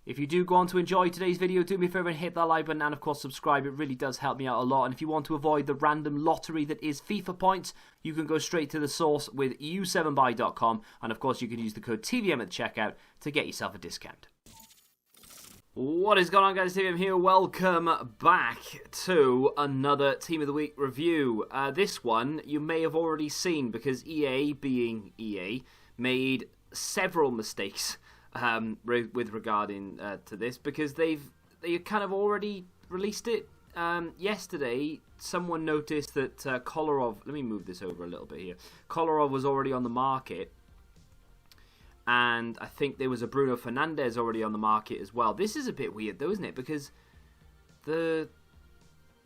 If you do go on to enjoy today's video, do me a favour and hit that like button and of course subscribe. It really does help me out a lot. And if you want to avoid the random lottery that is FIFA points, you can go straight to the source with u7buy.com, and of course you can use the code TVM at checkout to get yourself a discount. What is going on, guys? TVM here. Welcome back to another Team of the Week review. This one you may have already seen because EA, being EA, made several mistakes with regarding to this, because they kind of already released it. Yesterday, someone noticed that Kolarov, let me move this over a little bit here. Kolarov was already on the market, and I think there was a Bruno Fernandes already on the market as well. This is a bit weird though, isn't it? Because the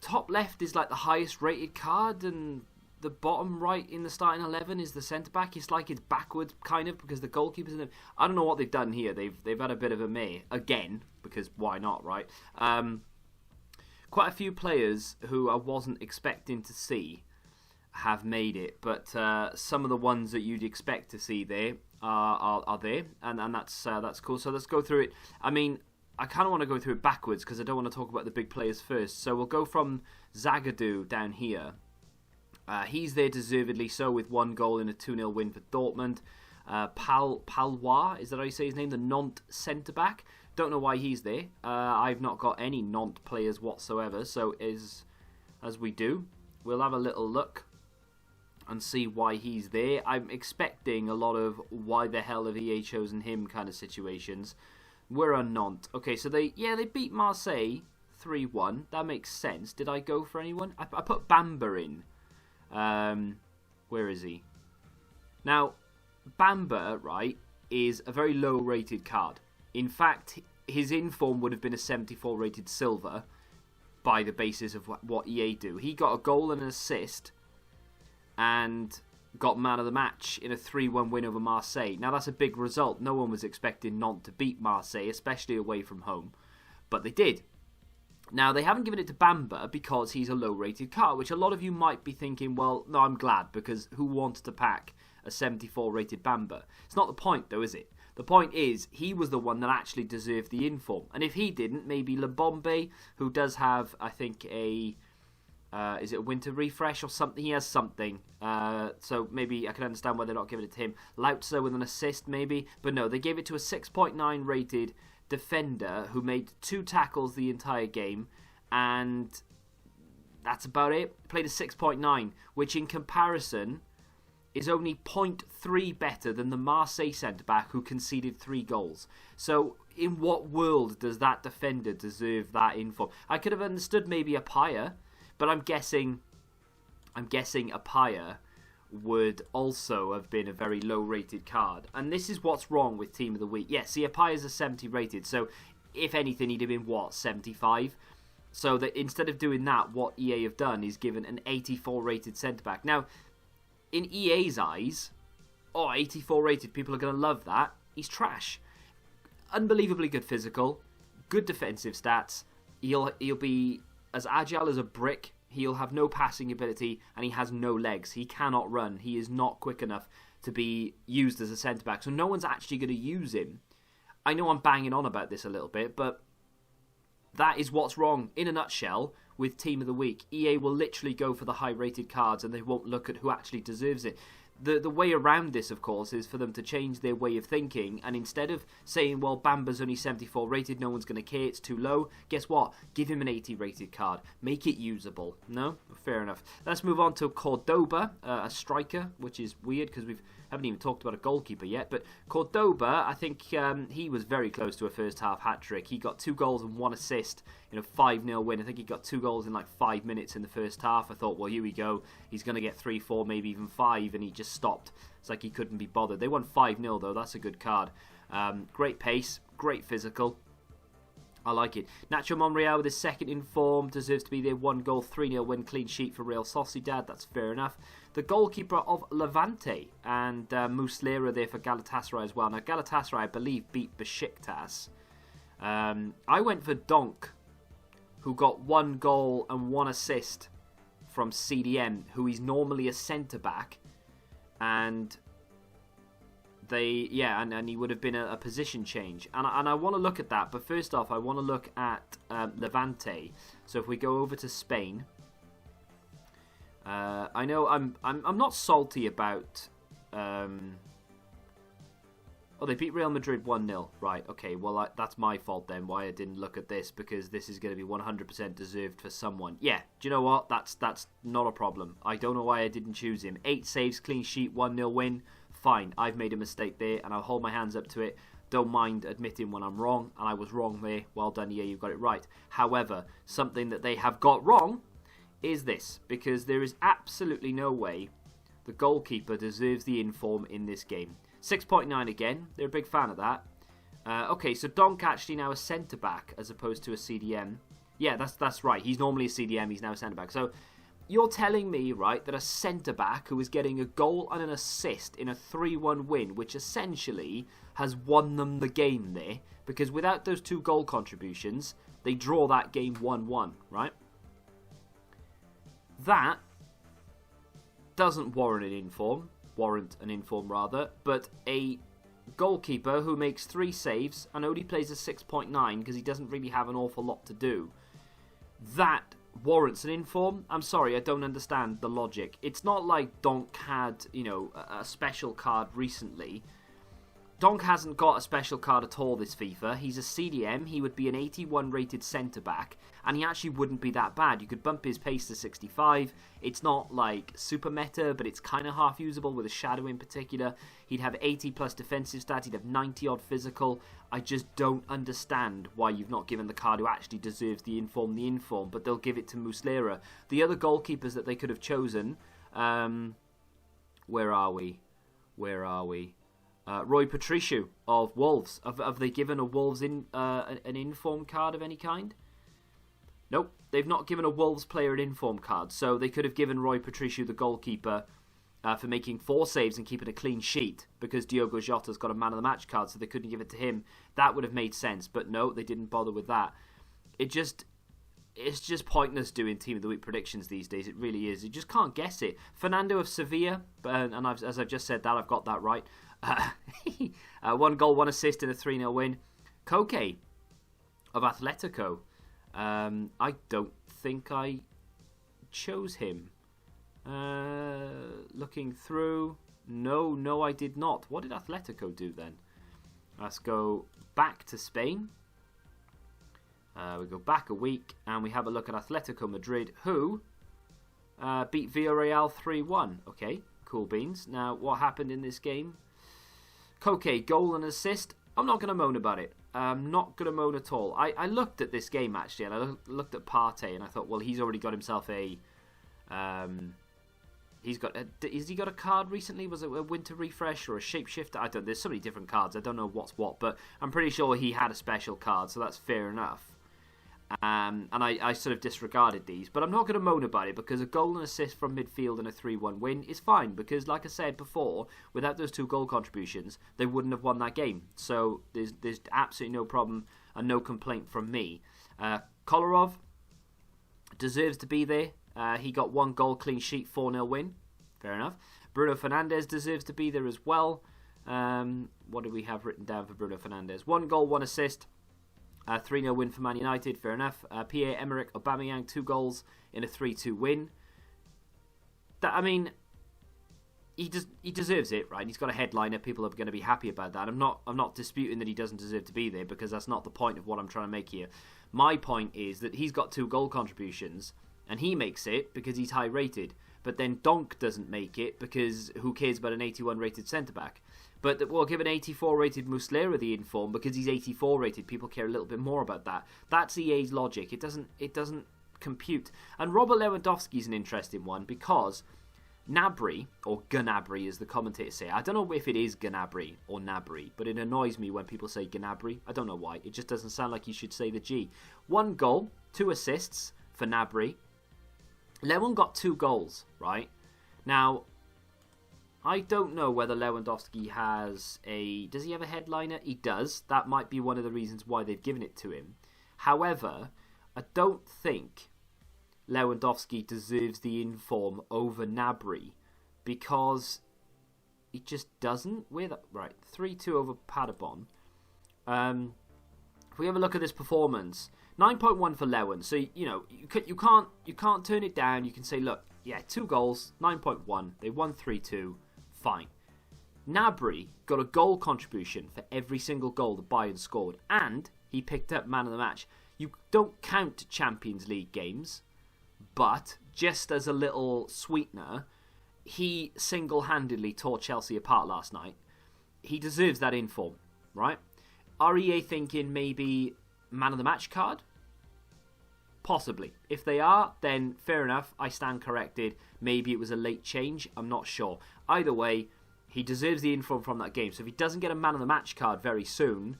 top left is like the highest rated card, and the bottom right in the starting 11 is the centre-back. It's like it's backwards, kind of, because the goalkeeper's in them. I don't know what they've done here. They've had a bit of a meh, again, because why not, right? Quite a few players who I wasn't expecting to see have made it, but some of the ones that you'd expect to see there are there, and that's cool. So let's go through it. I mean, I kind of want to go through it backwards because I don't want to talk about the big players first. So we'll go from Zagadou down here. He's there deservedly so, with 1 goal in a 2-0 win for Dortmund. Palois, is that how you say his name? The Nantes centre-back. Don't know why he's there. I've not got any Nantes players whatsoever, so as we do, we'll have a little look and see why he's there. I'm expecting a lot of why the hell have EA chosen him kind of situations. We're on Nantes. Okay, so they beat Marseille 3-1. That makes sense. Did I go for anyone? I put Bamba in. Where is he? Now, Bamba, right, is a very low rated card. In fact, his inform would have been a 74 rated silver by the basis of what EA do. He got a goal and an assist and got man of the match in a 3-1 win over Marseille. Now, that's a big result. No one was expecting Nantes to beat Marseille, especially away from home, but they did. Now, they haven't given it to Bamba because he's a low-rated card, which a lot of you might be thinking, well, no, I'm glad, because who wants to pack a 74-rated Bamba? It's not the point, though, is it? The point is, he was the one that actually deserved the inform. And if he didn't, maybe Lebombe, who does have, I think, is it a winter refresh or something? He has something. So maybe I can understand why they're not giving it to him. Lautzer with an assist, maybe. But no, they gave it to a 6.9 rated defender who made 2 tackles the entire game, and that's about it. Played a 6.9, which in comparison is only 0.3 better than the Marseille centre-back who conceded 3 goals. So in what world does that defender deserve that inform? I could have understood maybe a Paya, but I'm guessing a Paya would also have been a very low-rated card. And this is what's wrong with Team of the Week. Yes, see, Apaya's a 70 rated, so if anything, he'd have been, what, 75? So that instead of doing that, what EA have done is given an 84 rated centre-back. Now, in EA's eyes, 84 rated, people are going to love that. He's trash. Unbelievably good physical, good defensive stats. He'll be as agile as a brick. He'll have no passing ability, and he has no legs. He cannot run. He is not quick enough to be used as a centre-back, so no one's actually going to use him. I know I'm banging on about this a little bit, but that is what's wrong, in a nutshell, with Team of the Week. EA will literally go for the high-rated cards, and they won't look at who actually deserves it. The way around this, of course, is for them to change their way of thinking, and instead of saying, well, Bamba's only 74 rated, no one's going to care, it's too low, guess what? Give him an 80 rated card. Make it usable. No? Fair enough. Let's move on to Cordoba, a striker, which is weird because we haven't even talked about a goalkeeper yet, but Cordoba, I think he was very close to a first half hat-trick. He got 2 goals and 1 assist in a 5-0 win. I think he got 2 goals in like 5 minutes in the first half. I thought, well, here we go. He's going to get 3, 4, maybe even 5, and he just stopped. It's like he couldn't be bothered. They won 5-0 though. That's a good card. Great pace, great physical. I like it. Nacho Monreal with his second in form deserves to be their 1 goal, 3-0 win, clean sheet for Real Sociedad. That's fair enough. The goalkeeper of Levante and Muslera there for Galatasaray as well. Now Galatasaray, I believe, beat Besiktas. I went for Donk, who got 1 goal and 1 assist from CDM, who is normally a centre-back. And and he would have been a position change, and I want to look at that. But first off, I want to look at Levante. So if we go over to Spain, I know I'm not salty about. Oh, they beat Real Madrid 1-0. Right, okay, well, that's my fault then, why I didn't look at this, because this is going to be 100% deserved for someone. Yeah, do you know what? That's not a problem. I don't know why I didn't choose him. 8 saves, clean sheet, 1-0 win. Fine, I've made a mistake there, and I'll hold my hands up to it. Don't mind admitting when I'm wrong, and I was wrong there. Well done, yeah, you got it right. However, something that they have got wrong is this, because there is absolutely no way the goalkeeper deserves the inform in this game. 6.9 again. They're a big fan of that. Okay, so Donk actually now a centre-back as opposed to a CDM. Yeah, that's right. He's normally a CDM. He's now a centre-back. So you're telling me, right, that a centre-back who is getting a goal and an assist in a 3-1 win, which essentially has won them the game there, because without those 2 goal contributions, they draw that game 1-1, right? That doesn't warrant an inform, but a goalkeeper who makes 3 saves and only plays a 6.9 because he doesn't really have an awful lot to do, that warrants an inform. I'm sorry, I don't understand the logic. It's not like Donk had, a special card recently. Donk hasn't got a special card at all this FIFA. He's a CDM. He would be an 81 rated centre-back, and he actually wouldn't be that bad. You could bump his pace to 65. It's not like super meta, but it's kind of half usable with a shadow in particular. He'd have 80 plus defensive stats. He'd have 90 odd physical. I just don't understand why you've not given the card who actually deserves the inform, but they'll give it to Muslera. The other goalkeepers that they could have chosen, where are we? Roy Patricio of Wolves. Have they given a Wolves an inform card of any kind? Nope, they've not given a Wolves player an inform card. So they could have given Roy Patricio, the goalkeeper, for making 4 saves and keeping a clean sheet, because Diogo Jota's got a man of the match card, so they couldn't give it to him. That would have made sense, but no, they didn't bother with that. It's just pointless doing Team of the Week predictions these days. It really is. You just can't guess it. Fernando of Sevilla, and as I've just said that, I've got that right. 1 goal, 1 assist in a 3-0 win. Koke of Atletico. I don't think I chose him. Looking through. No, I did not. What did Atletico do then? Let's go back to Spain. We go back a week and we have a look at Atletico Madrid, who beat Villarreal 3-1. Okay, cool beans. Now, what happened in this game? Koke, goal and assist. I'm not going to moan about it. I'm not going to moan at all. I looked at this game, actually, and I looked at Partey, and I thought, well, he's already got himself a... has he got a card recently? Was it a winter refresh or a shapeshifter? I don't know. There's so many different cards. I don't know what's what, but I'm pretty sure he had a special card, so that's fair enough. And I sort of disregarded these, but I'm not going to moan about it, because a goal and assist from midfield and a 3-1 win is fine, because like I said before, without those 2 goal contributions, they wouldn't have won that game. So there's absolutely no problem and no complaint from me. Kolarov deserves to be there. He got 1 goal, clean sheet, 4-0 win. Fair enough. Bruno Fernandes deserves to be there as well. What do we have written down for Bruno Fernandes? 1 goal, 1 assist. 3-0 win for Man United, fair enough. Pierre-Emerick Aubameyang, 2 goals in a 3-2 win. He deserves it, right? He's got a headliner. People are going to be happy about that. I'm not disputing that he doesn't deserve to be there, because that's not the point of what I'm trying to make here. My point is that he's got 2 goal contributions, and he makes it because he's high rated. But then Donk doesn't make it because who cares about an 81 rated centre back? But we'll give an 84 rated Muslera the inform because he's 84 rated. People care a little bit more about that. That's EA's logic. It doesn't compute. And Robert Lewandowski is an interesting one, because Gnabry, or Gnabry as the commentators say. I don't know if it is Gnabry or Nabry, but it annoys me when people say Gnabry. I don't know why. It just doesn't sound like you should say the G. 1 goal, 2 assists for Gnabry. Lewin got 2 goals, right? Now, I don't know whether Lewandowski has a... Does he have a headliner? He does. That might be one of the reasons why they've given it to him. However, I don't think Lewandowski deserves the inform over Gnabry, because he just doesn't. Right, 3-2 over Paderborn. If we have a look at this performance, 9.1 for Lewen. So you can't turn it down. You can say, look, yeah, 2 goals, 9.1. They won 3-2. Fine. Gnabry got a goal contribution for every single goal that Bayern scored, and he picked up man of the match. You don't count Champions League games, but just as a little sweetener, he single-handedly tore Chelsea apart last night. He deserves that inform, right? Are EA thinking maybe man of the match card? Possibly. If they are, then fair enough. I stand corrected. Maybe it was a late change. I'm not sure. Either way, he deserves the inform from that game. So if he doesn't get a man of the match card very soon,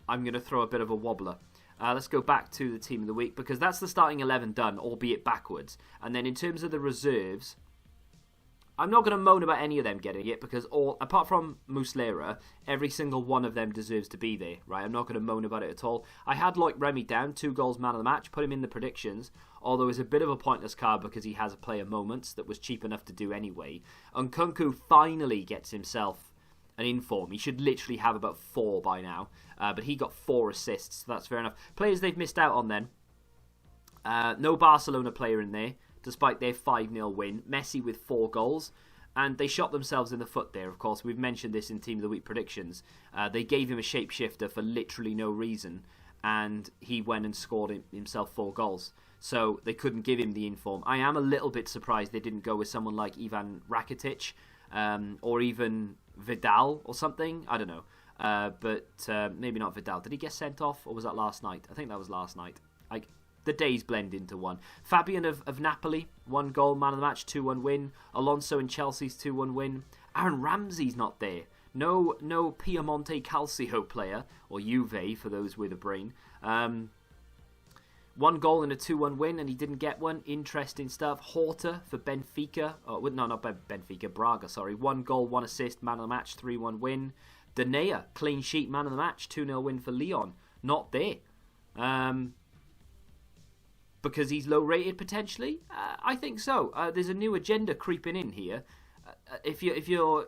I'm going to throw a bit of a wobbler. Let's go back to the team of the week, because that's the starting 11 done, albeit backwards. And then in terms of the reserves, I'm not going to moan about any of them getting it, because apart from Muslera, every single one of them deserves to be there, right? I'm not going to moan about it at all. I had Loic Remy down, 2 goals, man of the match, put him in the predictions, although it's a bit of a pointless card because he has a player moments that was cheap enough to do anyway. And Nkunku finally gets himself an inform. He should literally have about 4 by now, but he got 4 assists, so that's fair enough. Players they've missed out on then. No Barcelona player in there, despite their 5-0 win. Messi with 4 goals, and they shot themselves in the foot there, of course. We've mentioned this in Team of the Week predictions. They gave him a shapeshifter for literally no reason, and he went and scored himself 4 goals. So they couldn't give him the inform. I am a little bit surprised they didn't go with someone like Ivan Rakitic, or even Vidal or something. I don't know. But maybe not Vidal. Did he get sent off, or was that last night? I think that was last night. The days blend into one. Fabian of Napoli, 1 goal, man of the match, 2-1 win. Alonso in Chelsea's 2-1 win. Aaron Ramsey's not there. No Piemonte Calcio player, or Juve for those with a brain. 1 goal and a 2-1 win, and he didn't get one. Interesting stuff. Horta for Benfica. Not Benfica, Braga, sorry. 1 goal, 1 assist, man of the match, 3-1 win. Danea, clean sheet, man of the match, 2-0 win for Lyon. Not there. Because he's low rated potentially? I think so. There's a new agenda creeping in here. If you're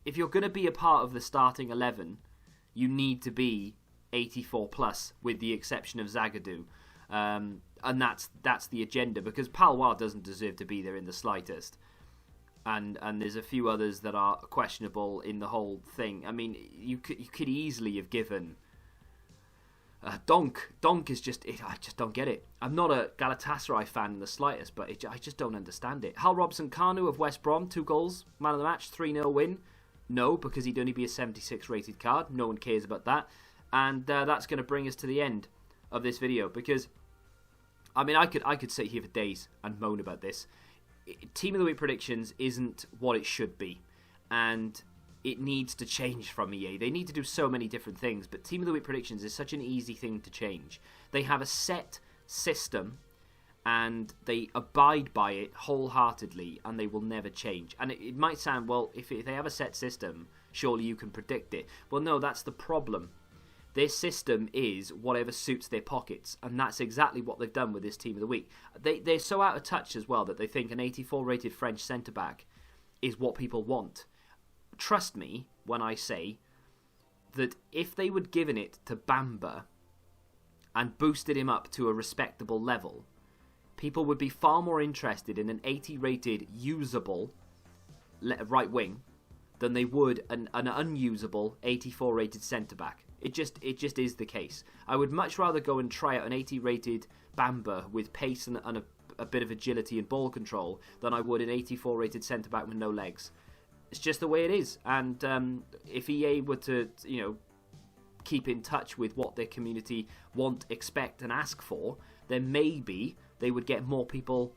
going to be a part of the starting 11, you need to be 84 plus, with the exception of Zagadou, and that's the agenda, because Palois doesn't deserve to be there in the slightest, and there's a few others that are questionable in the whole thing. I mean, you could easily have given. Donk is just... I just don't get it. I'm not a Galatasaray fan in the slightest, but I just don't understand it. Hal Robson-Kanu of West Brom, 2 goals, man of the match, 3-0 win. No, because he'd only be a 76 rated card. No one cares about that. And that's going to bring us to the end of this video, because, I mean, I could sit here for days and moan about this. Team of the Week predictions isn't what it should be, and it needs to change from EA. They need to do so many different things, but Team of the Week predictions is such an easy thing to change. They have a set system, and they abide by it wholeheartedly, and they will never change. And it might sound, well, if they have a set system, surely you can predict it. Well, no, that's the problem. Their system is whatever suits their pockets, and that's exactly what they've done with this Team of the Week. They're so out of touch as well that they think an 84 rated French centre-back is what people want. Trust me when I say that if they would given it to Bamba and boosted him up to a respectable level, people would be far more interested in an 80 rated usable right wing than they would an unusable 84 rated centre back. It just is the case. I would much rather go and try out an 80 rated Bamba with pace and a bit of agility and ball control than I would an 84 rated centre back with no legs. It's just the way it is. And if EA were to, keep in touch with what their community want, expect, and ask for, then maybe they would get more people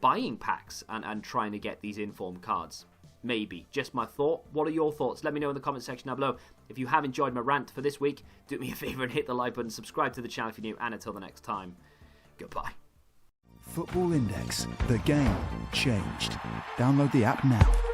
buying packs and trying to get these informed cards. Maybe. Just my thought. What are your thoughts? Let me know in the comment section down below. If you have enjoyed my rant for this week, do me a favour and hit the like button, subscribe to the channel if you're new, and until the next time, goodbye. Football Index. The game changed. Download the app now.